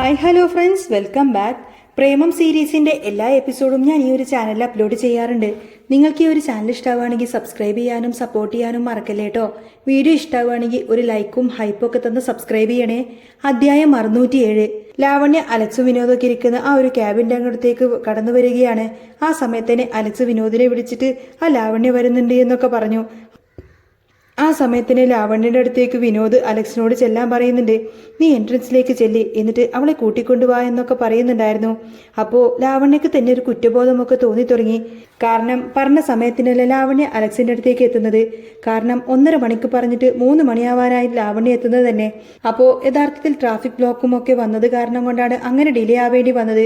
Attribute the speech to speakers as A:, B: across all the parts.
A: Hi hello friends, welcome back. Premam സീരീസിന്റെ എല്ലാ എപ്പിസോഡും ഞാൻ ഈ ഒരു ചാനലിൽ അപ്ലോഡ് ചെയ്യാറുണ്ട്. നിങ്ങൾക്ക് ഈ ഒരു ചാനൽ ഇഷ്ടമാവുകയാണെങ്കിൽ സബ്സ്ക്രൈബ് ചെയ്യാനും സപ്പോർട്ട് ചെയ്യാനും മറക്കല്ലേ കേട്ടോ. വീഡിയോ ഇഷ്ടമാവുകയാണെങ്കിൽ ഒരു ലൈക്കും ഹൈപ്പും ഒക്കെ തന്ന് സബ്സ്ക്രൈബ് ചെയ്യണേ. അധ്യായം 607. ലാവണ്യ അലക്സും വിനോദൊക്കെ ഇരിക്കുന്ന ആ ഒരു ക്യാബിൻ്റെ അങ്ങോട്ടേക്ക് കടന്നു വരികയാണ്. ആ സമയത്തന്നെ അലക്സ് വിനോദിനെ വിളിച്ചിട്ട് ആ ലാവണ്യ വരുന്നുണ്ട് എന്നൊക്കെ പറഞ്ഞു. ആ സമയത്തിന് ലാവണ്യയുടെ അടുത്തേക്ക് വിനോദ് അലക്സിനോട് ചെല്ലാൻ പറയുന്നുണ്ട്. നീ എൻട്രൻസിലേക്ക് ചെല്ലി, എന്നിട്ട് അവളെ കൂട്ടിക്കൊണ്ടുപോവാ എന്നൊക്കെ പറയുന്നുണ്ടായിരുന്നു. അപ്പോൾ ലാവണ്യക്ക് തന്നെ ഒരു കുറ്റബോധമൊക്കെ തോന്നി തുടങ്ങി. കാരണം പറഞ്ഞ സമയത്തിനല്ല ലാവണ്യ അലക്സിന്റെ അടുത്തേക്ക് എത്തുന്നത്. കാരണം 1.5 മണിക്ക് പറഞ്ഞിട്ട് 3 മണിയാവാനായി ലാവണ്യ എത്തുന്നത് തന്നെ. അപ്പോൾ യഥാർത്ഥത്തിൽ ട്രാഫിക് ബ്ലോക്കും ഒക്കെ വന്നത് കാരണം കൊണ്ടാണ് അങ്ങനെ ഡിലേ ആവേണ്ടി വന്നത്.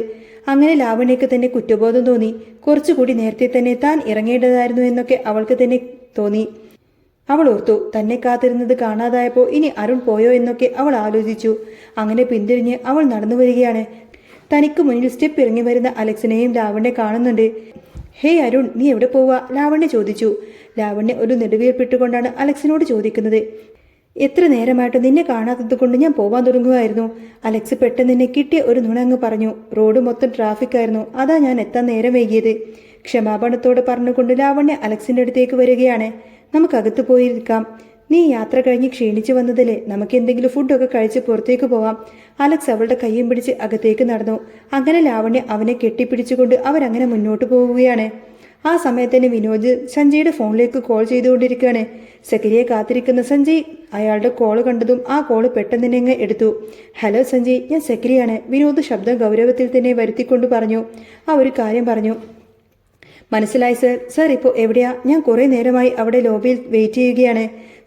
A: അങ്ങനെ ലാവണ്യക്ക് തന്നെ കുറ്റബോധം തോന്നി. കുറച്ചുകൂടി നേരത്തെ തന്നെ താൻ ഇറങ്ങേണ്ടതായിരുന്നു എന്നൊക്കെ അവൾക്ക് തന്നെ തോന്നി. അവൾ ഓർത്തു, തന്നെ കാത്തിരുന്നത് കാണാതായപ്പോൾ ഇനി അരുൺ പോയോ എന്നൊക്കെ അവൾ ആലോചിച്ചു. അങ്ങനെ പിന്തിരിഞ്ഞ് അവൾ നടന്നു വരികയാണ്. തനിക്ക് മുന്നിൽ സ്റ്റെപ്പ് ഇറങ്ങി വരുന്ന അലക്സിനെയും ലാവണ്യ കാണുന്നുണ്ട്. ഹേയ് അരുൺ, നീ എവിടെ പോവാ? ലാവണ്യ ചോദിച്ചു. ലാവണ്യ ഒരു നെടുവീർപ്പിട്ടുകൊണ്ടാണ് അലക്സിനോട് ചോദിക്കുന്നത്. എത്ര നേരമായിട്ട് നിന്നെ കാണാത്തത് കൊണ്ട് ഞാൻ പോവാൻ തുടങ്ങുമായിരുന്നു. അലക്സ് പെട്ടെന്ന് നിന്നെ കിട്ടിയ ഒരു നുണങ്ങ് പറഞ്ഞു. റോഡ് മൊത്തം ട്രാഫിക് ആയിരുന്നു, അതാ ഞാൻ എത്താൻ നേരം വൈകിയത്. ക്ഷമാപണത്തോടെ പറഞ്ഞുകൊണ്ട് ലാവണ്യ അലക്സിന്റെ അടുത്തേക്ക് വരികയാണ്. നമുക്കകത്ത് പോയിരിക്കാം. നീ യാത്ര കഴിഞ്ഞ് ക്ഷീണിച്ചു വന്നതല്ലേ, നമുക്ക് എന്തെങ്കിലും ഫുഡൊക്കെ കഴിച്ച് പുറത്തേക്ക് പോവാം. അലക്സ് അവളുടെ കയ്യും പിടിച്ച് അകത്തേക്ക് നടന്നു. അങ്ങനെ ലാവണ്യ അവനെ കെട്ടിപ്പിടിച്ചുകൊണ്ട് അവരങ്ങനെ മുന്നോട്ട് പോവുകയാണ്. ആ സമയത്തന്നെ വിനോദ് സഞ്ജയുടെ ഫോണിലേക്ക് കോൾ ചെയ്തുകൊണ്ടിരിക്കുകയാണ്. സെക്രട്ടറിയെ കാത്തിരിക്കുന്ന സഞ്ജയ് അയാളുടെ കോള് കണ്ടതും ആ കോള് പെട്ടെന്ന് തന്നെ എടുത്തു. ഹലോ സഞ്ജയ്, ഞാൻ സെക്രട്ടറിയാണ്. വിനോദ് ശബ്ദം ഗൗരവത്തിൽ തന്നെ വരുത്തിക്കൊണ്ട് പറഞ്ഞു. ആ ഒരു കാര്യം പറഞ്ഞു. മനസ്സിലായി സർ. സർ ഇപ്പോൾ എവിടെയാ? ഞാൻ കുറേ നേരമായി അവിടെ ലോബിയിൽ വെയിറ്റ് ചെയ്യുകയാണ്.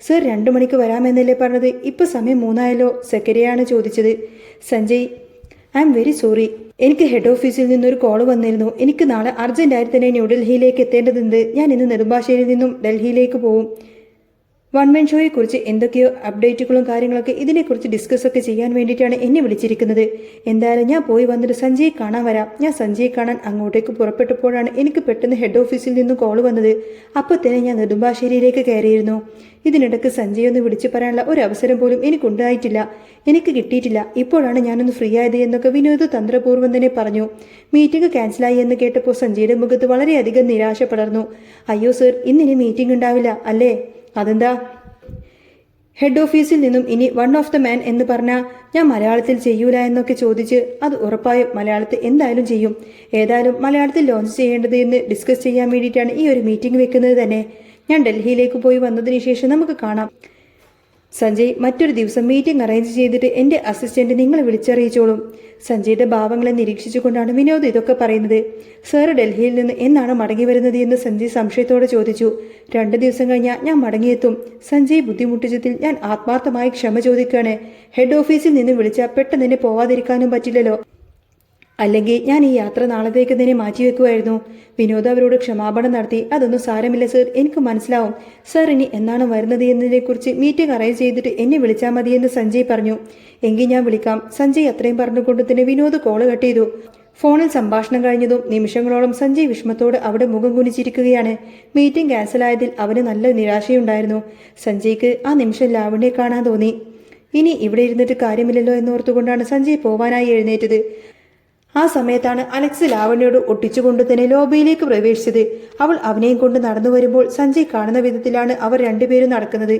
A: സർ 2 മണിക്ക് വരാമെന്നല്ലേ പറഞ്ഞത്? ഇപ്പോൾ സമയം 3 ആയല്ലോ. സെക്രട്ടറിയാണ് ചോദിച്ചത്. Sanjay, I am very sorry. എനിക്ക് ഹെഡ് ഓഫീസിൽ നിന്നൊരു കോൾ വന്നിരുന്നു. എനിക്ക് നാളെ അർജന്റായി തന്നെ ന്യൂഡൽഹിയിലേക്ക് എത്തേണ്ടതുണ്ട്. ഞാൻ ഇന്ന് നെടുമ്പാശ്ശേരിയിൽ നിന്നും ഡൽഹിയിലേക്ക് പോവും. 1 Man ഷോയെ കുറിച്ച് എന്തൊക്കെയോ അപ്ഡേറ്റുകളും കാര്യങ്ങളൊക്കെ ഇതിനെക്കുറിച്ച് ഡിസ്കസ് ഒക്കെ ചെയ്യാൻ വേണ്ടിയിട്ടാണ് എന്നെ വിളിച്ചിരിക്കുന്നത്. എന്തായാലും ഞാൻ പോയി വന്നിട്ട് സഞ്ജയെ കാണാൻ വരാം. ഞാൻ സഞ്ജയെ കാണാൻ അങ്ങോട്ടേക്ക് പുറപ്പെട്ടപ്പോഴാണ് എനിക്ക് പെട്ടെന്ന് ഹെഡ് ഓഫീസിൽ നിന്ന് കോൾ വന്നത്. അപ്പോൾ തന്നെ ഞാൻ നെടുമ്പാശ്ശേരിയിലേക്ക് കയറിയിരുന്നു. ഇതിനിടയ്ക്ക് സഞ്ജയ് ഒന്ന് വിളിച്ചു പറയാനുള്ള ഒരു അവസരം പോലും എനിക്കുണ്ടായിട്ടില്ല, എനിക്ക് കിട്ടിയിട്ടില്ല. ഇപ്പോഴാണ് ഞാനൊന്ന് ഫ്രീ ആയത് എന്നൊക്കെ വിനോദ് തന്ത്രപൂർവ്വം തന്നെ പറഞ്ഞു. മീറ്റിംഗ് ക്യാൻസലായി എന്ന് കേട്ടപ്പോൾ സഞ്ജയുടെ മുഖത്ത് വളരെയധികം നിരാശ പടർന്നു. അയ്യോ സർ, ഇന്നിനി മീറ്റിംഗ് ഉണ്ടാവില്ല അല്ലേ? അതെന്താ? ഹെഡ് ഓഫീസിൽ നിന്നും ഇനി 1 ഓഫ് ദ മാൻ എന്ന് പറഞ്ഞാൽ ഞാൻ മലയാളത്തിൽ ചെയ്യൂല എന്നൊക്കെ ചോദിച്ച്, അത് ഉറപ്പായും മലയാളത്തിൽ എന്തായാലും ചെയ്യും. ഏതായാലും മലയാളത്തിൽ ലോഞ്ച് ചെയ്യേണ്ടത് എന്ന് ഡിസ്കസ് ചെയ്യാൻ വേണ്ടിയിട്ടാണ് ഈ ഒരു മീറ്റിംഗ് വെക്കുന്നത് തന്നെ. ഞാൻ ഡൽഹിയിലേക്ക് പോയി വന്നതിന് ശേഷം നമുക്ക് കാണാം. സഞ്ജയ്, മറ്റൊരു ദിവസം മീറ്റിംഗ് അറേഞ്ച് ചെയ്തിട്ട് എൻ്റെ അസിസ്റ്റന്റ് നിങ്ങളെ വിളിച്ചറിയിച്ചോളും. സഞ്ജയുടെ ഭാവങ്ങളെ നിരീക്ഷിച്ചുകൊണ്ടാണ് വിനോദ് ഇതൊക്കെ പറയുന്നത്. സാർ ഡൽഹിയിൽ നിന്ന് എന്നാണ് മടങ്ങി വരുന്നത് എന്ന് സഞ്ജയ് സംശയത്തോടെ ചോദിച്ചു. 2 ദിവസം കഴിഞ്ഞാൽ ഞാൻ മടങ്ങിയെത്തും. സഞ്ജയ് ബുദ്ധിമുട്ടിച്ചതിൽ ഞാൻ ആത്മാർത്ഥമായി ക്ഷമ ചോദിക്കുകയാണ്. ഹെഡ് ഓഫീസിൽ നിന്ന് വിളിച്ചാൽ പെട്ടെന്ന് തന്നെ പോവാതിരിക്കാനും പറ്റില്ലല്ലോ. അല്ലെങ്കിൽ ഞാൻ ഈ യാത്ര നാളത്തേക്ക് തന്നെ മാറ്റിവെക്കുമായിരുന്നു. വിനോദ് അവരോട് ക്ഷമാപണം നടത്തി. അതൊന്നും സാരമില്ല സർ, എനിക്ക് മനസ്സിലാവും. സർ ഇനി എന്നാണ് വരുന്നത് എന്നതിനെക്കുറിച്ച് മീറ്റിംഗ് അറേഞ്ച് ചെയ്തിട്ട് എന്നെ വിളിച്ചാൽ മതിയെന്ന് സഞ്ജയ് പറഞ്ഞു. എങ്കിൽ ഞാൻ വിളിക്കാം. സഞ്ജയ് അത്രയും പറഞ്ഞുകൊണ്ട് തന്നെ വിനോദ് കോള് കട്ട് ചെയ്തു. ഫോണിൽ സംഭാഷണം കഴിഞ്ഞതും നിമിഷങ്ങളോളം സഞ്ജയ് വിഷമത്തോട് അവിടെ മുഖം കുനിച്ചിരിക്കുകയാണ്. മീറ്റിംഗ് ക്യാൻസലായതിൽ അവന് നല്ല നിരാശയുണ്ടായിരുന്നു. സഞ്ജയ്ക്ക് ആ നിമിഷം ലാവണ്യെ കാണാൻ തോന്നി. ഇനി ഇവിടെ ഇരുന്നിട്ട് കാര്യമില്ലല്ലോ എന്നോർത്തുകൊണ്ടാണ് സഞ്ജയ് പോവാനായി എഴുന്നേറ്റത്. ആ സമയത്താണ് അലക്സ് ലാവണ്യോട് ഒട്ടിച്ചുകൊണ്ട് തന്നെ ലോബിയിലേക്ക് പ്രവേശിച്ചത്. അവൾ അവനെയും കൊണ്ട് നടന്നു വരുമ്പോൾ സഞ്ജയ് കാണുന്ന വിധത്തിലാണ് അവർ 2 പേരും നടക്കുന്നത്.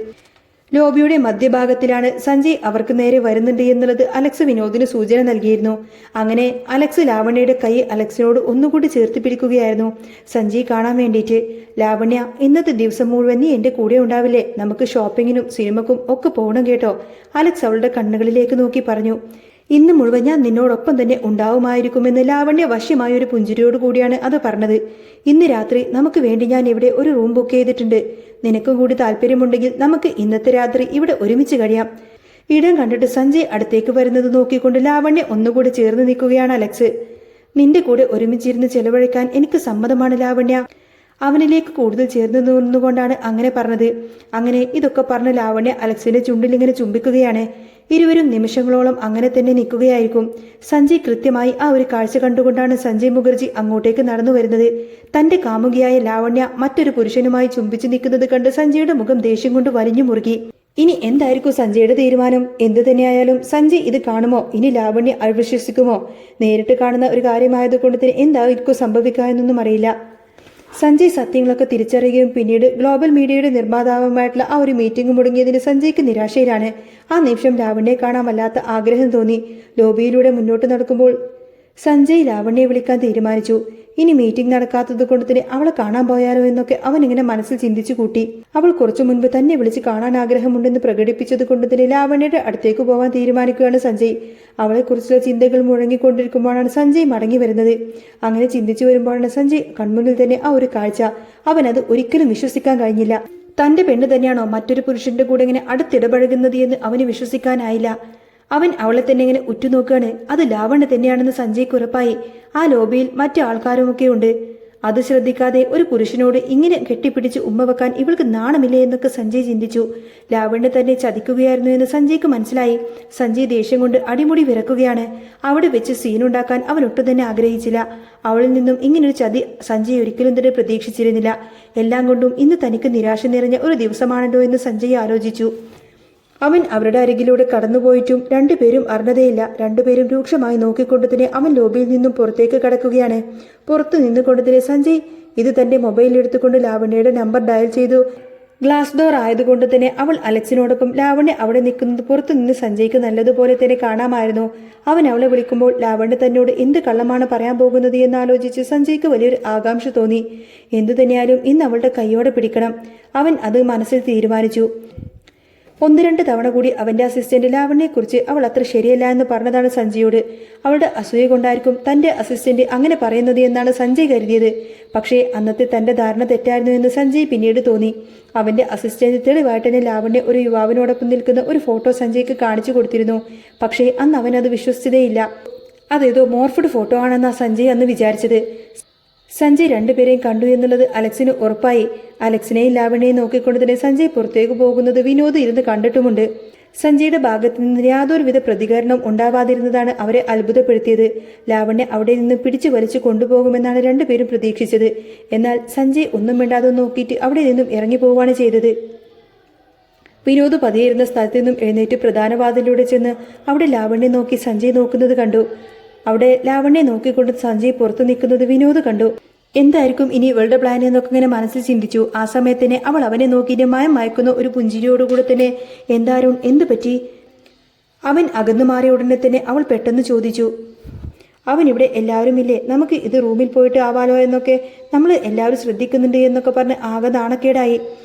A: ലോബിയുടെ മധ്യഭാഗത്തിലാണ് സഞ്ജയ് അവർക്ക് നേരെ വരുന്നുണ്ട് എന്നുള്ളത് അലക്സ് വിനോദിന് സൂചന നൽകിയിരുന്നു. അങ്ങനെ അലക്സ് ലാവണ്യയുടെ കൈ അലക്സിനോട് ഒന്നുകൂടി ചേർത്ത് പിടിക്കുകയായിരുന്നു, സഞ്ജയ് കാണാൻ വേണ്ടിയിട്ട്. ലാവണ്യ, ഇന്നത്തെ ദിവസം മുഴുവൻ നീ എൻ്റെ കൂടെ ഉണ്ടാവില്ലേ? നമുക്ക് ഷോപ്പിങ്ങിനും സിനിമക്കും ഒക്കെ പോകണം കേട്ടോ. അലക്സ് അവളുടെ കണ്ണുകളിലേക്ക് നോക്കി പറഞ്ഞു. ഇന്ന് മുഴുവൻ ഞാൻ നിന്നോടൊപ്പം തന്നെ ഉണ്ടാവുമായിരിക്കുമെന്ന് ലാവണ്യ വശ്യമായ ഒരു പുഞ്ചിരിയോട് കൂടിയാണ് അത് പറഞ്ഞത്. ഇന്ന് രാത്രി നമുക്ക് വേണ്ടി ഞാൻ ഇവിടെ ഒരു റൂം ബുക്ക് ചെയ്തിട്ടുണ്ട്. നിനക്കും കൂടി താല്പര്യമുണ്ടെങ്കിൽ നമുക്ക് ഇന്നത്തെ രാത്രി ഇവിടെ ഒരുമിച്ച് കഴിയാം. ഇടം കണ്ടിട്ട് സഞ്ജയ് അടുത്തേക്ക് വരുന്നത് നോക്കിക്കൊണ്ട് ലാവണ്യ ഒന്നുകൂടി ചേർന്ന് നിൽക്കുകയാണ്. അലക്സ്, നിന്റെ കൂടെ ഒരുമിച്ചിരുന്ന് ചെലവഴിക്കാൻ എനിക്ക് സമ്മതമാണ് ലാവണ്യ. അവനിലേക്ക് കൂടുതൽ ചേർന്ന് നിന്നുകൊണ്ടാണ് അങ്ങനെ പറഞ്ഞത്. അങ്ങനെ ഇതൊക്കെ പറഞ്ഞ ലാവണ്യ അലക്സിന്റെ ചുണ്ടിലിങ്ങനെ ചുംബിക്കുകയാണ്. ഇരുവരും നിമിഷങ്ങളോളം അങ്ങനെ തന്നെ നിൽക്കുകയായിരിക്കും. സഞ്ജയ് കൃത്യമായി ആ ഒരു കാഴ്ച കണ്ടുകൊണ്ടാണ് സഞ്ജയ് മുഖർജി അങ്ങോട്ടേക്ക് നടന്നു വരുന്നത്. തന്റെ കാമുകിയായ ലാവണ്യ മറ്റൊരു പുരുഷനുമായി ചുംബിച്ചു നിൽക്കുന്നത് കണ്ട് സഞ്ജയുടെ മുഖം ദേഷ്യം കൊണ്ട് വലിഞ്ഞു മുറുകി. ഇനി എന്തായിരിക്കും സഞ്ജയുടെ തീരുമാനം? എന്തു തന്നെയായാലും സഞ്ജയ് ഇത് കാണുമോ? ഇനി ലാവണ്യ അവിശ്വസിക്കുമോ? നേരിട്ട് കാണുന്ന ഒരു കാര്യമായതുകൊണ്ട് തന്നെ എന്തായിരിക്കും സംഭവിക്കുക എന്നൊന്നും അറിയില്ല. സഞ്ജയ് സത്യങ്ങളൊക്കെ തിരിച്ചറിയുകയും പിന്നീട് ഗ്ലോബൽ മീഡിയയുടെ നിർമ്മാതാവുമായിട്ടുള്ള ആ ഒരു മീറ്റിംഗ് മുടങ്ങിയതിന് സഞ്ജയ്ക്ക് നിരാശയിലാണ്. ആ നിമിഷം ലാവണ്യെ കാണാൻ വല്ലാത്ത ആഗ്രഹം തോന്നി. ലോബിയിലൂടെ മുന്നോട്ട് നടക്കുമ്പോൾ സഞ്ജയ് ലാവണ്യെ വിളിക്കാൻ തീരുമാനിച്ചു. ഇനി മീറ്റിംഗ് നടക്കാത്തത് കൊണ്ട് തന്നെ അവളെ കാണാൻ പോയാലോ എന്നൊക്കെ അവൻ ഇങ്ങനെ മനസ്സിൽ ചിന്തിച്ചു കൂട്ടി. അവൾ കുറച്ചു മുൻപ് തന്നെ വിളിച്ച് കാണാൻ ആഗ്രഹമുണ്ടെന്ന് പ്രകടിപ്പിച്ചത് കൊണ്ട് തന്നെ ലാവണ്യയുടെ അടുത്തേക്ക് പോകാൻ തീരുമാനിക്കുകയാണ് സഞ്ജയ്. അവളെക്കുറിച്ചുള്ള ചിന്തകൾ മുഴങ്ങിക്കൊണ്ടിരിക്കുമ്പോഴാണ് സഞ്ജയ് മടങ്ങി വരുന്നത്. അങ്ങനെ ചിന്തിച്ചു വരുമ്പോഴാണ് സഞ്ജയ് കൺമുന്നിൽ തന്നെ ആ ഒരു കാഴ്ച. അവനത് ഒരിക്കലും വിശ്വസിക്കാൻ കഴിഞ്ഞില്ല. തന്റെ പെണ്ണ് തന്നെയാണോ മറ്റൊരു പുരുഷന്റെ കൂടെ ഇങ്ങനെ അടുത്തിടപഴകുന്നത് എന്ന് അവന് വിശ്വസിക്കാനായില്ല. അവൻ അവളെ തന്നെ ഇങ്ങനെ ഉറ്റുനോക്കുകയാണ്. അത് ലാവണ്യ തന്നെയാണെന്ന് സഞ്ജയ്ക്ക് ഉറപ്പായി. ആ ലോബിയിൽ മറ്റു ആൾക്കാരുമൊക്കെ ഉണ്ട്. അത് ശ്രദ്ധിക്കാതെ ഒരു പുരുഷനോട് ഇങ്ങനെ കെട്ടിപ്പിടിച്ച് ഉമ്മ വെക്കാൻ ഇവൾക്ക് നാണമില്ലേ എന്നൊക്കെ സഞ്ജയ് ചിന്തിച്ചു. ലാവണ്യ തന്നെ ചതിക്കുകയായിരുന്നു എന്ന് സഞ്ജയ്ക്ക് മനസ്സിലായി. സഞ്ജയ് ദേഷ്യം കൊണ്ട് അടിമുടി വിറക്കുകയാണ്. അവിടെ വെച്ച് സീനുണ്ടാക്കാൻ അവൻ ഒട്ടും തന്നെ ആഗ്രഹിച്ചില്ല. അവളിൽ നിന്നും ഇങ്ങനൊരു ചതി സഞ്ജയ് ഒരിക്കലും തന്നെ പ്രതീക്ഷിച്ചിരുന്നില്ല. എല്ലാം കൊണ്ടും ഇന്ന് തനിക്ക് നിരാശ നിറഞ്ഞ ഒരു ദിവസമാണല്ലോ എന്ന് സഞ്ജയ് ആലോചിച്ചു. അവൻ അവരുടെ അരികിലൂടെ കടന്നുപോയിട്ടും രണ്ടുപേരും അറിഞ്ഞതേയില്ല. രണ്ടുപേരും രൂക്ഷമായി നോക്കിക്കൊണ്ട് തന്നെ അവൻ ലോബിയിൽ നിന്നും പുറത്തേക്ക് കടക്കുകയാണ്. പുറത്തു നിന്നുകൊണ്ട് തന്നെ സഞ്ജയ് ഇത് തന്റെ മൊബൈൽ എടുത്തുകൊണ്ട് ലാവണ്യയുടെ നമ്പർ ഡയൽ ചെയ്തു. ഗ്ലാസ് ഡോർ ആയതുകൊണ്ട് തന്നെ അവൾ അലക്സിനോടൊപ്പം ലാവണ്യ അവിടെ നിൽക്കുന്നത് പുറത്തു നിന്ന് സഞ്ജയ്ക്ക് നല്ലതുപോലെ തന്നെ കാണാമായിരുന്നു. അവൻ അവളെ വിളിക്കുമ്പോൾ ലാവണ്യ തന്നോട് എന്ത് കള്ളമാണ് പറയാൻ പോകുന്നത് എന്നാലോചിച്ച് സഞ്ജയ്ക്ക് വലിയൊരു ആകാംക്ഷ തോന്നി. എന്തു തന്നെയാലും ഇന്ന് അവളുടെ കൈയോടെ പിടിക്കണം. അവൻ അത് മനസ്സിൽ തീരുമാനിച്ചു. 1-2 തവണ കൂടി അവന്റെ അസിസ്റ്റന്റ് ലാവണ്യെക്കുറിച്ച് അവൾ അത്ര ശരിയല്ല എന്ന് പറഞ്ഞതാണ് സഞ്ജയോട്. അവളുടെ അസൂയ കൊണ്ടായിരിക്കും തന്റെ അസിസ്റ്റന്റ് അങ്ങനെ പറയുന്നത് എന്നാണ് സഞ്ജയ് കരുതിയത്. പക്ഷേ അന്നത്തെ തന്റെ ധാരണ തെറ്റായിരുന്നു എന്ന് സഞ്ജയ് പിന്നീട് തോന്നി. അവന്റെ അസിസ്റ്റന്റ് തെളിവായിട്ട് തന്നെ ലാവണ്യ ഒരു യുവാവിനോടൊപ്പം നിൽക്കുന്ന ഒരു ഫോട്ടോ സഞ്ജയ്ക്ക് കാണിച്ചു കൊടുത്തിരുന്നു. പക്ഷേ അന്ന് അവൻ അത് വിശ്വസിച്ചതേയില്ല. അതേതോ മോർഫഡ് ഫോട്ടോ ആണെന്നാ സഞ്ജയ് അന്ന് വിചാരിച്ചത്. സഞ്ജയ് രണ്ടുപേരെയും കണ്ടു എന്നുള്ളത് അലക്സിന് ഉറപ്പായി. അലക്സിനെയും ലാവണ്യയും നോക്കിക്കൊണ്ട് തന്നെ സഞ്ജയ് പുറത്തേക്ക് പോകുന്നത് വിനോദ് ഇരുന്ന് കണ്ടിട്ടുമുണ്ട്. സഞ്ജയുടെ ഭാഗത്തു നിന്ന് യാതൊരുവിധ പ്രതികരണം ഉണ്ടാവാതിരുന്നതാണ് അവരെ അത്ഭുതപ്പെടുത്തിയത്. ലാവണ്യ അവിടെ നിന്ന് പിടിച്ചു വലിച്ചു കൊണ്ടുപോകുമെന്നാണ് രണ്ടുപേരും പ്രതീക്ഷിച്ചത്. എന്നാൽ സഞ്ജയ് ഒന്നും മിണ്ടാതെ നോക്കിയിട്ട് അവിടെ നിന്നും ഇറങ്ങി പോവുകയാണ് ചെയ്തത്. വിനോദ് പതിയിരുന്ന സ്ഥലത്തു നിന്നും എഴുന്നേറ്റ് പ്രധാന വാതിലൂടെ ചെന്ന് അവിടെ ലാവണ്യ നോക്കി സഞ്ജയ് നോക്കുന്നത് കണ്ടു. അവിടെ ലാവണ്യെ നോക്കിക്കൊണ്ട് സഞ്ജയ് പുറത്തു നിൽക്കുന്നത് വിനോദ് കണ്ടു. എന്തായിരിക്കും ഇനി ഇവളുടെ പ്ലാൻ എന്നൊക്കെ ഇങ്ങനെ മനസ്സിൽ ചിന്തിച്ചു. ആ സമയത്തന്നെ അവൾ അവനെ നോക്കിയിട്ട് മയം മയക്കുന്ന ഒരു പുഞ്ചിരിയോടുകൂടെ തന്നെ എന്താരും എന്തു പറ്റി? അവൻ അകന്നു മാറിയ ഉടനെ തന്നെ അവൾ പെട്ടെന്ന് ചോദിച്ചു, അവൻ ഇവിടെ എല്ലാവരും ഇല്ലേ, നമുക്ക് ഇത് റൂമിൽ പോയിട്ട് ആവാലോ എന്നൊക്കെ നമ്മൾ എല്ലാവരും ശ്രദ്ധിക്കുന്നുണ്ട് എന്നൊക്കെ പറഞ്ഞ് ആകെ നാണക്കേടായി.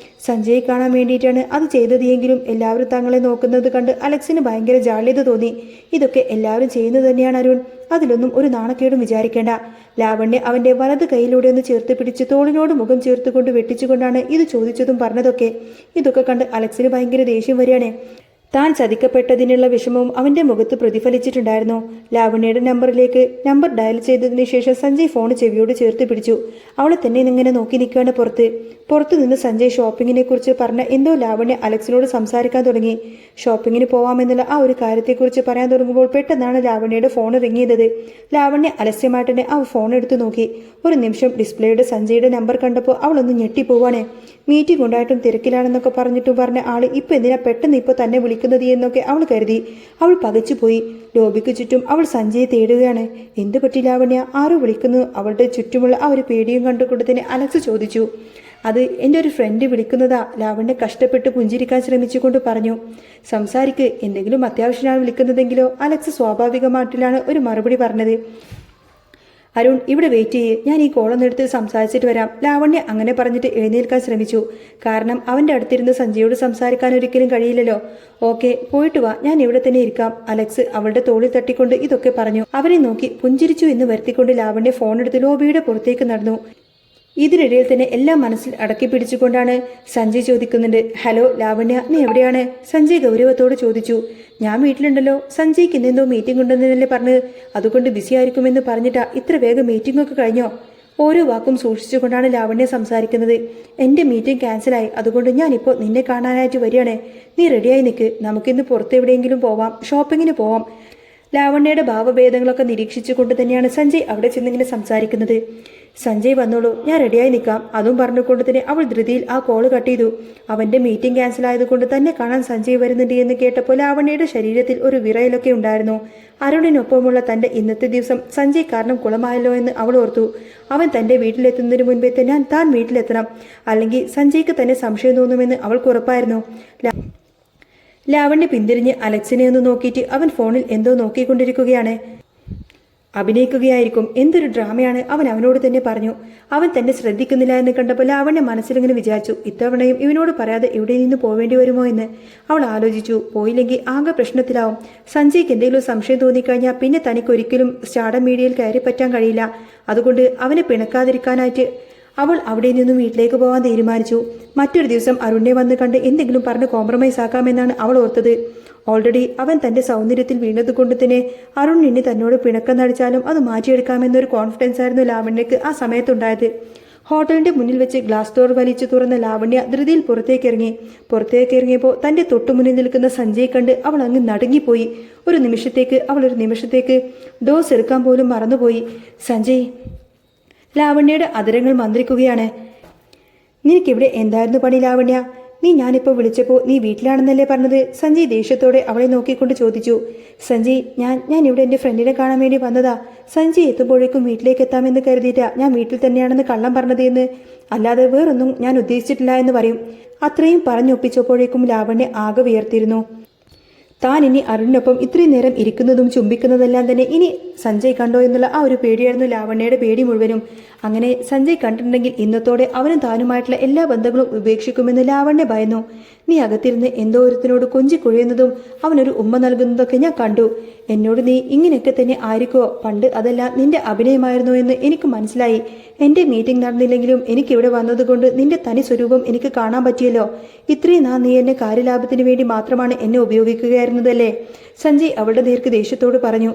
A: സഞ്ജയ് കാണാൻ വേണ്ടിയിട്ടാണ് അത് ചെയ്തത് എങ്കിലും എല്ലാവരും തങ്ങളെ നോക്കുന്നത് കണ്ട് അലക്സിന് ഭയങ്കര ജാള്യത തോന്നി. ഇതൊക്കെ എല്ലാവരും ചെയ്യുന്നത് തന്നെയാണ് അരുൺ, അതിലൊന്നും ഒരു നാണക്കേടും വിചാരിക്കേണ്ട. ലാവണ്യ അവന്റെ വലത് കൈയിലൂടെ ഒന്ന് ചേർത്ത് പിടിച്ച് തോളിനോട് മുഖം ചേർത്തുകൊണ്ട് വെട്ടിച്ചുകൊണ്ടാണ് ഇത് ചോദിച്ചതും പറഞ്ഞതൊക്കെ. ഇതൊക്കെ കണ്ട് അലക്സിന് ഭയങ്കര ദേഷ്യം വരികയാണ്. താൻ ചതിക്കപ്പെട്ടതിനുള്ള വിഷമവും അവന്റെ മുഖത്ത് പ്രതിഫലിച്ചിട്ടുണ്ടായിരുന്നു. ലാവണ്യയുടെ നമ്പറിലേക്ക് നമ്പർ ഡയൽ ചെയ്തതിന് ശേഷം സഞ്ജയ് ഫോൺ ചെവിയോട് ചേർത്ത് പിടിച്ചു. അവളെ തന്നെ ഇങ്ങനെ നോക്കി നിൽക്കുകയാണ്. പുറത്തു നിന്ന് സഞ്ജയ് ഷോപ്പിങ്ങിനെ കുറിച്ച് പറഞ്ഞ എന്തോ ലാവണ്യ അലക്സിനോട് സംസാരിക്കാൻ തുടങ്ങി. ഷോപ്പിങ്ങിന് പോവാമെന്നുള്ള ആ ഒരു കാര്യത്തെക്കുറിച്ച് പറയാൻ തുടങ്ങുമ്പോൾ പെട്ടെന്നാണ് ലാവണ്യയുടെ ഫോൺ റിങ് ചെയ്തത്. ലാവണ്യ അലസ്യമായിട്ട് തന്നെ ആ ഫോൺ എടുത്തു നോക്കി. ഒരു നിമിഷം ഡിസ്പ്ലേയുടെ സഞ്ജയുടെ നമ്പർ കണ്ടപ്പോൾ അവളൊന്ന് ഞെട്ടിപ്പോവാണ്. മീറ്റിംഗ് ഉണ്ടായിട്ടും തിരക്കിലാണെന്നൊക്കെ പറഞ്ഞ ആള് ഇപ്പൊ എന്തിനാ പെട്ടെന്ന് ഇപ്പൊ തന്നെ വിളിക്കുന്നത് എന്നൊക്കെ അവൾ കരുതി. അവൾ പകച്ചുപോയി. ലോബിക്ക് ചുറ്റും അവൾ സഞ്ജയെ തേടുകയാണ്. എന്തു പറ്റി ലാവണ്യ, ആരോ വിളിക്കുന്നു? അവളുടെ ചുറ്റുമുള്ള ആ ഒരു പേടിയും കണ്ടുകൊണ്ട് തന്നെ അലക്സ് ചോദിച്ചു. അത് എൻ്റെ ഒരു ഫ്രണ്ട് വിളിക്കുന്നതാ. ലാവണ്യ കഷ്ടപ്പെട്ട് പുഞ്ചിരിക്കാൻ ശ്രമിച്ചുകൊണ്ട് പറഞ്ഞു. സംസാരിക്ക്, എന്തെങ്കിലും അത്യാവശ്യമാണ് വിളിക്കുന്നതെങ്കിലോ? അലക്സ് സ്വാഭാവികമായിട്ടിലാണ് ഒരു മറുപടി പറഞ്ഞത്. അരുൺ ഇവിടെ വെയിറ്റ് ചെയ്യ്, ഞാൻ ഈ കോളൊന്നെടുത്ത് സംസാരിച്ചിട്ട് വരാം. ലാവണ്യ അങ്ങനെ പറഞ്ഞിട്ട് എഴുന്നേൽക്കാൻ ശ്രമിച്ചു. കാരണം അവന്റെ അടുത്തിരുന്ന് സഞ്ജയോട് സംസാരിക്കാൻ ഒരിക്കലും കഴിയില്ലല്ലോ. ഓക്കെ, പോയിട്ട് വാ, ഞാൻ ഇവിടെ തന്നെ ഇരിക്കാം. അലക്സ് അവളുടെ തോളിൽ തട്ടിക്കൊണ്ട് ഇതൊക്കെ പറഞ്ഞു. അവനെ നോക്കി പുഞ്ചിരിച്ചു എന്ന് വരുത്തിക്കൊണ്ട് ലാവണ്യ ഫോൺ എടുത്ത് ലോബിയുടെ പുറത്തേക്ക് നടന്നു. ഇതിനിടയിൽ തന്നെ എല്ലാം മനസ്സിൽ അടക്കി പിടിച്ചുകൊണ്ടാണ് സഞ്ജയ് ചോദിക്കുന്നുണ്ട്. ഹലോ ലാവണ്യ, നീ എവിടെയാണ്? സഞ്ജയ് ഗൗരവത്തോട് ചോദിച്ചു. ഞാൻ വീട്ടിലുണ്ടല്ലോ. സഞ്ജയ്ക്ക് ഇന്നെന്തോ മീറ്റിംഗ് ഉണ്ടെന്നല്ലേ പറഞ്ഞത്, അതുകൊണ്ട് ബിസി ആയിരിക്കുമെന്ന് പറഞ്ഞിട്ടാ ഇത്ര വേഗം മീറ്റിംഗ് ഒക്കെ കഴിഞ്ഞോ? ഓരോ വാക്കും സൂക്ഷിച്ചുകൊണ്ടാണ് ലാവണ്യ സംസാരിക്കുന്നത്. എൻ്റെ മീറ്റിംഗ് ക്യാൻസലായി, അതുകൊണ്ട് ഞാനിപ്പോൾ നിന്നെ കാണാനായിട്ട് വരികയാണ്. നീ റെഡിയായി നിൽക്ക്, നമുക്കിന്ന് പുറത്തെവിടെയെങ്കിലും പോവാം, ഷോപ്പിങ്ങിന് പോവാം. ലാവണ്യയുടെ ഭാവഭേദങ്ങളൊക്കെ നിരീക്ഷിച്ചുകൊണ്ട് തന്നെയാണ് സഞ്ജയ് അവിടെ ചെന്നിങ്ങനെ സംസാരിക്കുന്നത്. സഞ്ജയ് വന്നോളൂ, ഞാൻ റെഡിയായി നിൽക്കാം. അതും പറഞ്ഞുകൊണ്ട് തന്നെ അവൾ ധൃതിയിൽ ആ കോള് കട്ട് ചെയ്തു. അവന്റെ മീറ്റിംഗ് ക്യാൻസൽ ആയതുകൊണ്ട് തന്നെ കാണാൻ സഞ്ജയ് വരുന്നുണ്ട് എന്ന് കേട്ടപ്പോൾ ലാവണ്യയുടെ ശരീരത്തിൽ ഒരു വിറയലൊക്കെ ഉണ്ടായിരുന്നു. അരുണിനൊപ്പമുള്ള തന്റെ ഇന്നത്തെ ദിവസം സഞ്ജയ് കാരണം കുളമായല്ലോ എന്ന് അവൾ ഓർത്തു. അവൻ തന്റെ വീട്ടിലെത്തുന്നതിന് മുൻപേ തന്നെ താൻ വീട്ടിലെത്തണം, അല്ലെങ്കിൽ സഞ്ജയ്ക്ക് തന്നെ സംശയം തോന്നുമെന്ന് അവൾക്ക് ഉറപ്പായിരുന്നു. ലാവണ്യ പിന്തിരിഞ്ഞ് അലക്സിനെ ഒന്ന് നോക്കിയിട്ട് അവൻ ഫോണിൽ എന്തോ നോക്കിക്കൊണ്ടിരിക്കുകയാണ്. അഭിനയിക്കുകയായിരിക്കും, എന്തൊരു ഡ്രാമയാണ് അവൻ അവനോട് തന്നെ പറഞ്ഞു. അവൻ തന്നെ ശ്രദ്ധിക്കുന്നില്ല എന്ന് കണ്ടപ്പോൾ ലാവണ്യ മനസ്സിലിങ്ങനെ വിചാരിച്ചു, ഇത്തവണയും ഇവനോട് പറയാതെ ഇവിടെ നിന്ന് പോവേണ്ടി വരുമോ എന്ന് അവൾ ആലോചിച്ചു. പോയില്ലെങ്കിൽ ആകെ പ്രശ്നത്തിലാവും. സഞ്ജയ്ക്ക് എന്തെങ്കിലും സംശയം തോന്നിക്കഴിഞ്ഞാൽ പിന്നെ തനിക്കൊരിക്കലും സ്റ്റാർഡം മീഡിയയിൽ കയറി പറ്റാൻ കഴിയില്ല. അതുകൊണ്ട് അവനെ പിണക്കാതിരിക്കാനായിട്ട് അവൾ അവിടെ നിന്നും വീട്ടിലേക്ക് പോകാൻ തീരുമാനിച്ചു. മറ്റൊരു ദിവസം അരുണിനെ വന്ന് കണ്ട് എന്തെങ്കിലും പറഞ്ഞ് കോംപ്രമൈസ് ആക്കാമെന്നാണ് അവൾ ഓർത്തത്. ഓൾറെഡി അവൻ തന്റെ സൗന്ദര്യത്തിൽ വീണതുകൊണ്ട് തന്നെ അരുൺ ഇനി തന്നോട് പിണക്കം നടിച്ചാലും അത് മാറ്റിയെടുക്കാമെന്നൊരു കോൺഫിഡൻസ് ആയിരുന്നു ലാവണ്യക്ക് ആ സമയത്തുണ്ടായത്. ഹോട്ടലിന്റെ മുന്നിൽ വെച്ച് ഗ്ലാസ് ഡോർ വലിച്ചു തുറന്ന ലാവണ്യ ധൃതിയിൽ പുറത്തേക്കിറങ്ങിയപ്പോൾ തന്റെ തൊട്ടുമുന്നിൽ നിൽക്കുന്ന സഞ്ജയ് കണ്ട് അവൾ അങ്ങ് നടുങ്ങിപ്പോയി. ഒരു നിമിഷത്തേക്ക് ഡോസ് എടുക്കാൻ പോലും മറന്നുപോയി. സഞ്ജയ്, ലാവണ്യയുടെ അതരങ്ങൾ മന്ത്രിക്കുകയാണ്. നിനക്കിവിടെ എന്തായിരുന്നു പണി ലാവണ്യ? ഞാനിപ്പോൾ വിളിച്ചപ്പോൾ നീ വീട്ടിലാണെന്നല്ലേ പറഞ്ഞത്? സഞ്ജയ് ദേഷ്യത്തോടെ അവളെ നോക്കിക്കൊണ്ട് ചോദിച്ചു. സഞ്ജയ്, ഞാൻ ഇവിടെ എൻ്റെ ഫ്രണ്ടിനെ കാണാൻ വേണ്ടി വന്നതാ. സഞ്ജയ് എത്തുമ്പോഴേക്കും വീട്ടിലേക്ക് എത്താമെന്ന് കരുതിയിട്ടാ ഞാൻ വീട്ടിൽ തന്നെയാണെന്ന് കള്ളം പറഞ്ഞത് എന്ന്, അല്ലാതെ വേറൊന്നും ഞാൻ ഉദ്ദേശിച്ചിട്ടില്ല എന്ന് പറയും. അത്രയും പറഞ്ഞൊപ്പിച്ചപ്പോഴേക്കും ലാവണ്യ ആകെ വിയർത്തിരുന്നു. താൻ ഇനി അരുണിനൊപ്പം ഇത്രയും നേരം ഇരിക്കുന്നതും ചുംബിക്കുന്നതെല്ലാം തന്നെ ഇനി സഞ്ജയ് കണ്ടോ എന്നുള്ള ആ ഒരു പേടിയായിരുന്നു ലാവണ്യയുടെ പേടി മുഴുവനും. അങ്ങനെ സഞ്ജയ് കണ്ടിട്ടുണ്ടെങ്കിൽ ഇന്നത്തോടെ അവനും താനുമായിട്ടുള്ള എല്ലാ ബന്ധങ്ങളും ഉപേക്ഷിക്കുമെന്ന് ലാവണ്യ ഭയന്നു. നീ അകത്തിരുന്ന് എന്തോ ഒരുത്തിനോട് കൊഞ്ചി കുഴയുന്നതും അവനൊരു ഉമ്മ നൽകുന്നതൊക്കെ ഞാൻ കണ്ടു. എന്നോട് നീ ഇങ്ങനെയൊക്കെ തന്നെ ആയിരിക്കുമോ? പണ്ട് അതെല്ലാം നിന്റെ അഭിനയമായിരുന്നു എന്ന് എനിക്ക് മനസ്സിലായി. എന്റെ മീറ്റിംഗ് നടന്നില്ലെങ്കിലും എനിക്കിവിടെ വന്നതുകൊണ്ട് നിന്റെ തനി സ്വരൂപം എനിക്ക് കാണാൻ പറ്റിയല്ലോ. ഇത്രയും നാൾ നീ എന്നെ കാര്യലാഭത്തിന് വേണ്ടി മാത്രമാണ് എന്നെ ഉപയോഗിക്കുകയായിരുന്നതല്ലേ? സഞ്ജയ് അവളുടെ നേർക്ക് ദേഷ്യത്തോട് പറഞ്ഞു.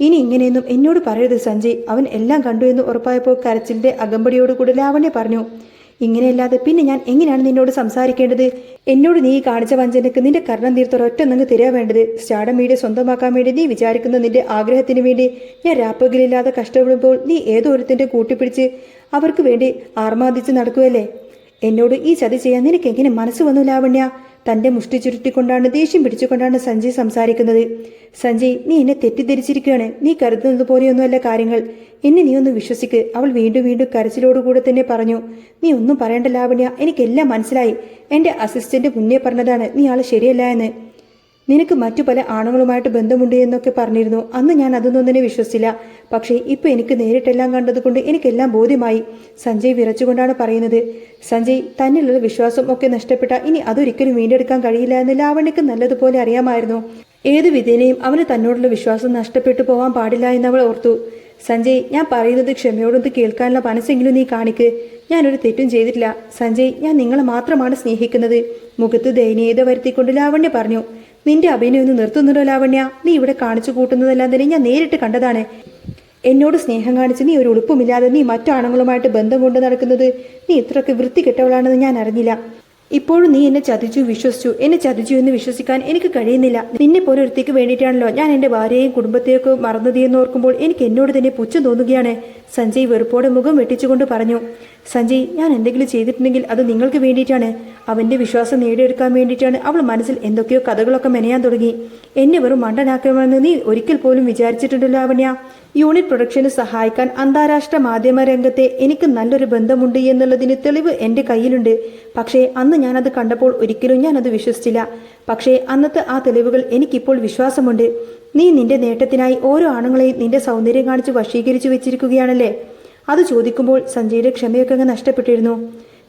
A: ഇനി ഇങ്ങനെയൊന്നും എന്നോട് പറയരുത് സഞ്ജയ്. അവൻ എല്ലാം കണ്ടു എന്ന് ഉറപ്പായപ്പോൾ കരച്ചിലിന്റെ അകമ്പടിയോടുകൂടി ലാവണ്യ പറഞ്ഞു. ഇങ്ങനെയല്ലാതെ പിന്നെ ഞാൻ എങ്ങനെയാണ് നിന്നോട് സംസാരിക്കേണ്ടത്? എന്നോട് നീ കാണിച്ച വഞ്ചനക്ക് നിന്റെ കർണം തീർത്തൊരൊറ്റൊന്നങ്ങ് തരിക വേണ്ടത്. സ്റ്റാർഡം മീഡിയ സ്വന്തമാക്കാൻ വേണ്ടി നീ വിചാരിക്കുന്ന നിന്റെ ആഗ്രഹത്തിന് വേണ്ടി ഞാൻ രാപ്പകലില്ലാതെ കഷ്ടപ്പെടുമ്പോൾ നീ ഏതോരുത്തിന്റെ കൂട്ടിപ്പിടിച്ച് അവർക്ക് വേണ്ടി ആർമാദിച്ച് നടക്കുകയല്ലേ? എന്നോട് ഈ ചതി ചെയ്യാൻ നിനക്ക് എങ്ങനെ മനസ്സ് വന്നു ലാവണ്യ? തന്റെ മുഷ്ടി ചുരുട്ടിക്കൊണ്ടാണ്, ദേഷ്യം പിടിച്ചുകൊണ്ടാണ് സഞ്ജയ് സംസാരിക്കുന്നത്. സഞ്ജയ്, നീ എന്നെ തെറ്റിദ്ധരിച്ചിരിക്കുകയാണ്. നീ കരുതുന്നത് പോലെയൊന്നുമല്ല കാര്യങ്ങൾ. എന്നെ നീ ഒന്ന് വിശ്വസിക്ക്. അവൾ വീണ്ടും വീണ്ടും കരച്ചിലോടുകൂടെ തന്നെ പറഞ്ഞു. നീ ഒന്നും പറയണ്ട ലാവണ്യ, എനിക്കെല്ലാം മനസ്സിലായി. എന്റെ അസിസ്റ്റന്റ് മുന്നേ പറഞ്ഞതാണ് നീ ആള് ശരിയല്ല എന്ന്. നിനക്ക് മറ്റു പല ആണുങ്ങളുമായിട്ട് ബന്ധമുണ്ട് എന്നൊക്കെ പറഞ്ഞിരുന്നു. അന്ന് ഞാൻ അതൊന്നും തന്നെ വിശ്വസിച്ചില്ല. പക്ഷേ ഇപ്പൊ എനിക്ക് നേരിട്ടെല്ലാം കണ്ടതുകൊണ്ട് എനിക്കെല്ലാം ബോധ്യമായി. സഞ്ജയ് വിറച്ചുകൊണ്ടാണ് പറയുന്നത്. സഞ്ജയ്, തന്നിലുള്ള വിശ്വാസം ഒക്കെ നഷ്ടപ്പെട്ട ഇനി അതൊരിക്കലും വീണ്ടെടുക്കാൻ കഴിയില്ല എന്ന് ലാവണ്യക്ക് നല്ലതുപോലെ അറിയാമായിരുന്നു. ഏതു വിധേനയും അവന് തന്നോടുള്ള വിശ്വാസം നഷ്ടപ്പെട്ടു പോവാൻ പാടില്ല എന്നവൾ ഓർത്തു. സഞ്ജയ്, ഞാൻ പറയുന്നത് ക്ഷമയോടൊന്ന് കേൾക്കാനുള്ള മനസ്സെങ്കിലും നീ കാണിക്ക്. ഞാനൊരു തെറ്റും ചെയ്തിട്ടില്ല. സഞ്ജയ്, ഞാൻ നിങ്ങളെ മാത്രമാണ് സ്നേഹിക്കുന്നത്. മുഖത്ത് ദയനീയത വരുത്തിക്കൊണ്ട് ലാവണ്യ പറഞ്ഞു. നിന്റെ അഭിനയം ഒന്ന് നിർത്തുന്നുണ്ടോ ലാവണ്യ? നീ ഇവിടെ കാണിച്ചു കൂട്ടുന്നതെല്ലാം തന്നെ ഞാൻ നേരിട്ട് കണ്ടതാണ്. എന്നോട് സ്നേഹം കാണിച്ച് നീ ഒരു ഉളുപ്പുമില്ലാതെ നീ മറ്റാണുങ്ങളുമായിട്ട് ബന്ധം കൊണ്ട് നടക്കുന്നത് നീ ഇത്രയൊക്കെ വൃത്തികെട്ടവളാണെന്ന് ഞാൻ അറിഞ്ഞില്ല. ഇപ്പോഴും നീ എന്നെ ചതിച്ചു എന്ന് വിശ്വസിക്കാൻ എനിക്ക് കഴിയുന്നില്ല. നിന്നെ പോലെ ഒരുത്തേക്ക് വേണ്ടിയിട്ടാണല്ലോ ഞാൻ എന്റെ ഭാര്യയെയും കുടുംബത്തെയൊക്കെ മറന്നത് എന്ന് ഓർക്കുമ്പോൾ എനിക്ക് എന്നോട് തന്നെ പുച്ഛം തോന്നുകയാണ്. സഞ്ജയ് വെറുപ്പോടെ മുഖം വെട്ടിച്ചുകൊണ്ട് പറഞ്ഞു. സഞ്ജയ്, ഞാൻ എന്തെങ്കിലും ചെയ്തിട്ടുണ്ടെങ്കിൽ അത് നിങ്ങൾക്ക് വേണ്ടിയിട്ടാണ്. അവന്റെ വിശ്വാസം നേടിയെടുക്കാൻ വേണ്ടിയിട്ടാണ്. അവൾ മനസ്സിൽ എന്തൊക്കെയോ കഥകളൊക്കെ മെനയാൻ തുടങ്ങി. എന്നെ വെറും മണ്ടനാക്കണമെന്ന് നീ ഒരിക്കൽ പോലും വിചാരിച്ചിട്ടുണ്ടല്ലോ ലാവണ്യ. യൂണിറ്റ് പ്രൊഡക്ഷന് സഹായിക്കാൻ അന്താരാഷ്ട്ര മാധ്യമ രംഗത്തെ എനിക്ക് നല്ലൊരു ബന്ധമുണ്ട് എന്നുള്ളതിന് തെളിവ് എന്റെ കയ്യിലുണ്ട്. പക്ഷേ അന്ന് ഞാനത് കണ്ടപ്പോൾ ഒരിക്കലും ഞാനത് വിശ്വസിച്ചില്ല. പക്ഷേ അന്നത്തെ ആ തെളിവുകൾ എനിക്കിപ്പോൾ വിശ്വാസമുണ്ട്. നീ നിന്റെ നേട്ടത്തിനായി ഓരോ ആണുങ്ങളെയും നിന്റെ സൗന്ദര്യം കാണിച്ച് വശീകരിച്ചു വെച്ചിരിക്കുകയാണല്ലേ? അത് ചോദിക്കുമ്പോൾ സഞ്ജയുടെ ക്ഷമയൊക്കെ അങ്ങ് നഷ്ടപ്പെട്ടിരുന്നു.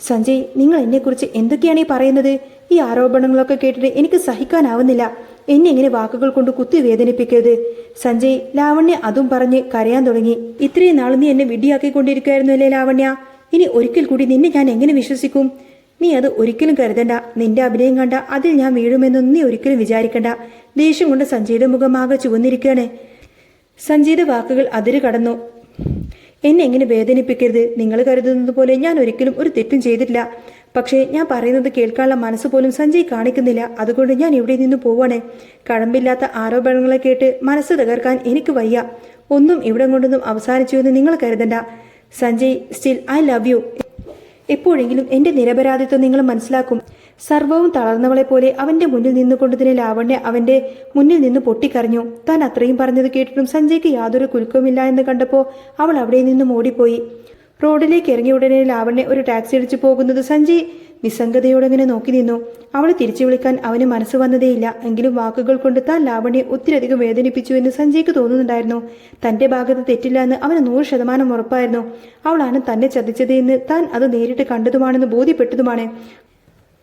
A: സഞ്ജയ്, നിങ്ങൾ എന്നെക്കുറിച്ച് എന്തൊക്കെയാണ് ഈ പറയുന്നത്? ഈ ആരോപണങ്ങളൊക്കെ കേട്ടിട്ട് എനിക്ക് സഹിക്കാനാവുന്നില്ല. എന്നെ ഇങ്ങനെ വാക്കുകൾ കൊണ്ട് കുത്തി വേദനിപ്പിക്കരുത്. സഞ്ജയ്, ലാവണ്യ അതും പറഞ്ഞ് കരയാൻ തുടങ്ങി. ഇത്രയും നാൾ നീ എന്നെ വിഡ്ഢിയാക്കിക്കൊണ്ടിരിക്കുകയായിരുന്നു അല്ലേ ലാവണ്യ? ഇനി ഒരിക്കൽ കൂടി നിന്നെ ഞാൻ എങ്ങനെ വിശ്വസിക്കും? നീ അത് ഒരിക്കലും കരുതണ്ട. നിന്റെ അഭിനയം കണ്ട അതിൽ ഞാൻ വീഴുമെന്നൊന്നും നീ ഒരിക്കലും വിചാരിക്കണ്ട. ദേഷ്യം കൊണ്ട് സഞ്ജയുടെ മുഖമാകെ ചുവന്നിരിക്കുകയാണ്. സഞ്ജയുടെ വാക്കുകൾ അതിര് കടന്നു. എന്നെ എങ്ങനെ വേദനിപ്പിക്കരുത്. നിങ്ങൾ കരുതുന്നത് പോലെ ഞാൻ ഒരിക്കലും ഒരു തെറ്റും ചെയ്തിട്ടില്ല. പക്ഷേ ഞാൻ പറയുന്നത് കേൾക്കാനുള്ള മനസ്സ് പോലും സഞ്ജയ് കാണിക്കുന്നില്ല. അതുകൊണ്ട് ഞാൻ ഇവിടെ നിന്ന് പോവാണ്. കഴമ്പില്ലാത്ത ആരോപണങ്ങളെ കേട്ട് മനസ്സ് തകർക്കാൻ എനിക്ക് വയ്യ. ഒന്നും ഇവിടെ കൊണ്ടൊന്നും അവസാനിച്ചു എന്ന് നിങ്ങൾ കരുതണ്ട. Sanjay, still I love you. എപ്പോഴെങ്കിലും എന്റെ നിരപരാധിത്വം നിങ്ങൾ മനസ്സിലാക്കും. സർവവും തളർന്നവളെ പോലെ അവന്റെ മുന്നിൽ നിന്നുകൊണ്ടതിന് ലാവണ്യ അവന്റെ മുന്നിൽ നിന്ന് പൊട്ടിക്കരഞ്ഞു. താൻ അത്രയും പറഞ്ഞത് കേട്ടിട്ടും സഞ്ജയ്ക്ക് യാതൊരു കുലുക്കവുമില്ല എന്ന് കണ്ടപ്പോൾ അവൾ അവിടെ നിന്നും ഓടിപ്പോയി. റോഡിലേക്ക് ഇറങ്ങിയ ഉടനെ ലാവണ്യ ഒരു ടാക്സി അടിച്ചു പോകുന്നത് സഞ്ജയ് നിസ്സംഗതയോടങ്ങനെ നോക്കി നിന്നു. അവളെ തിരിച്ചു വിളിക്കാൻ അവന് മനസ്സ് വന്നതേയില്ല. എങ്കിലും വാക്കുകൾ കൊണ്ട് താൻ ലാവണ്യെ ഒത്തിരിയധികം വേദനിപ്പിച്ചു എന്ന് സഞ്ജയ്ക്ക് തോന്നുന്നുണ്ടായിരുന്നു. തന്റെ ഭാഗത്ത് തെറ്റില്ല എന്ന് അവന് 100% ഉറപ്പായിരുന്നു. അവളാണ് തന്നെ ചതിച്ചത് എന്ന് താൻ അത് നേരിട്ട് കണ്ടതുമാണെന്ന് ബോധ്യപ്പെട്ടതുമാണ്.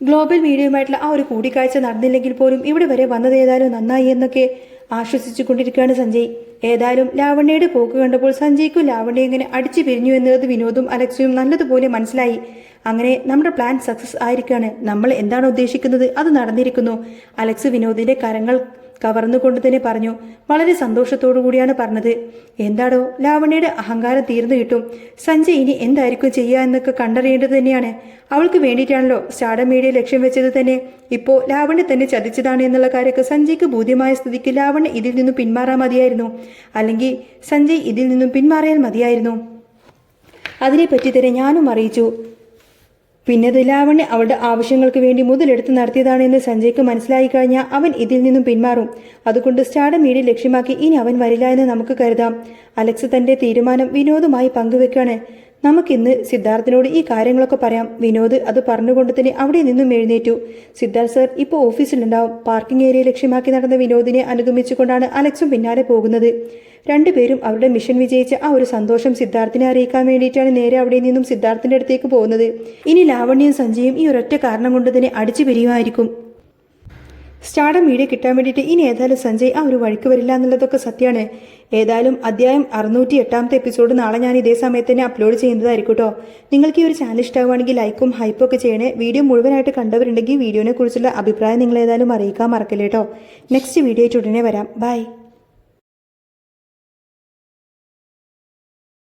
A: ഗ്ലോബൽ മീഡിയയുമായിട്ടുള്ള ആ ഒരു കൂടിക്കാഴ്ച നടന്നില്ലെങ്കിൽ പോലും ഇവിടെ വരെ വന്നത് ഏതായാലും നന്നായി എന്നൊക്കെ ആശ്വസിച്ചു കൊണ്ടിരിക്കുകയാണ് സഞ്ജയ്. ഏതായാലും ലാവണ്യയുടെ പോക്ക് കണ്ടപ്പോൾ സഞ്ജയ്ക്കും ലാവണ്യ എങ്ങനെ അടിച്ചു പിരിഞ്ഞു എന്നത് വിനോദും അലക്സും നല്ലതുപോലെ മനസ്സിലായി. അങ്ങനെ നമ്മുടെ പ്ലാൻ സക്സസ് ആയിരിക്കുകയാണ്. നമ്മൾ എന്താണ് ഉദ്ദേശിക്കുന്നത് അത് നടന്നിരിക്കുന്നു. അലക്സ് വിനോദിന്റെ കരങ്ങൾ കവർന്നുകൊണ്ട് തന്നെ പറഞ്ഞു. വളരെ സന്തോഷത്തോടു കൂടിയാണ് പറഞ്ഞത്. എന്താടോ, ലാവണ്യയുടെ അഹങ്കാരം തീർന്നു കിട്ടും. സഞ്ജയ് ഇനി എന്തായിരിക്കും ചെയ്യുക എന്നൊക്കെ കണ്ടറിയേണ്ടത് തന്നെയാണ്. അവൾക്ക് വേണ്ടിയിട്ടാണല്ലോ സ്റ്റാർഡം മീഡിയ ലക്ഷ്യം വെച്ചത് തന്നെ. ഇപ്പോൾ ലാവണ്യ തന്നെ ചതിച്ചതാണ് എന്നുള്ള കാര്യമൊക്കെ സഞ്ജയ്ക്ക് ബോധ്യമായ സ്ഥിതിക്ക് ലാവണ്യ ഇതിൽ നിന്നും പിന്മാറാൻ മതിയായിരുന്നു. അല്ലെങ്കിൽ സഞ്ജയ് ഇതിൽ നിന്നും പിന്മാറിയാൽ മതിയായിരുന്നു. അതിനെപ്പറ്റി തന്നെ ഞാനും അറിയിച്ചു. പിന്നത് ലാവണ്യ അവളുടെ ആവശ്യങ്ങൾക്ക് വേണ്ടി മുതലെടുത്ത് നടത്തിയതാണെന്ന് സഞ്ജയ്ക്ക് മനസ്സിലായി കഴിഞ്ഞാൽ അവൻ ഇതിൽ നിന്നും പിന്മാറും. അതുകൊണ്ട് സ്റ്റാർഡം മീഡിയ ലക്ഷ്യമാക്കി ഇനി അവൻ വരില്ല എന്ന് നമുക്ക് കരുതാം. അലക്സ് തന്റെ തീരുമാനം വിനോദുമായി പങ്കുവെക്കാണ്. നമുക്കിന്ന് സിദ്ധാർത്ഥിനോട് ഈ കാര്യങ്ങളൊക്കെ പറയാം. വിനോദ് അത് പറഞ്ഞുകൊണ്ട് തന്നെ അവിടെ നിന്നും എഴുന്നേറ്റു. സിദ്ധാർത്ഥ് സർ ഇപ്പോൾ ഓഫീസിലുണ്ടാവും. പാർക്കിംഗ് ഏരിയ ലക്ഷ്യമാക്കി നടന്ന വിനോദിനെ അനുഗമിച്ചുകൊണ്ടാണ് അലക്സും പിന്നാലെ പോകുന്നത്. രണ്ടുപേരും അവരുടെ മിഷൻ വിജയിച്ച ആ ഒരു സന്തോഷം സിദ്ധാർത്ഥിനെ അറിയിക്കാൻ വേണ്ടിയിട്ടാണ് നേരെ അവിടെ നിന്നും സിദ്ധാർത്ഥിന്റെ അടുത്തേക്ക് പോകുന്നത്. ഇനി ലാവണ്യയും സഞ്ജയും ഈ ഒരൊറ്റ കാരണം കൊണ്ട് തന്നെ അടിച്ചു പിരിയുമായിരിക്കും. സ്റ്റാർഡം മീഡിയ കിട്ടാൻ വേണ്ടിയിട്ട് ഇനി ഏതായാലും സഞ്ജയ് ആ ഒരു വഴിക്ക് വരില്ല എന്നുള്ളതൊക്കെ സത്യമാണ്. ഏതായാലും അധ്യായം 608 എപ്പിസോഡ് നാളെ ഞാൻ ഇതേ സമയത്ത് തന്നെ അപ്ലോഡ് ചെയ്യുന്നതായിരിക്കും കേട്ടോ. നിങ്ങൾക്ക് ഈ ഒരു ചാനൽ ഇഷ്ടമാവുകയാണെങ്കിൽ ലൈക്കും ഹൈപ്പും ഒക്കെ ചെയ്യണേ. വീഡിയോ മുഴുവനായിട്ട് കണ്ടവരുണ്ടെങ്കിൽ വീഡിയോനെ കുറിച്ചുള്ള അഭിപ്രായം നിങ്ങൾ ഏതായാലും അറിയിക്കാൻ മറക്കല്ലേ കേട്ടോ. നെക്സ്റ്റ് വീഡിയോ ആയിട്ട് ഉടനെ വരാം. ബൈ.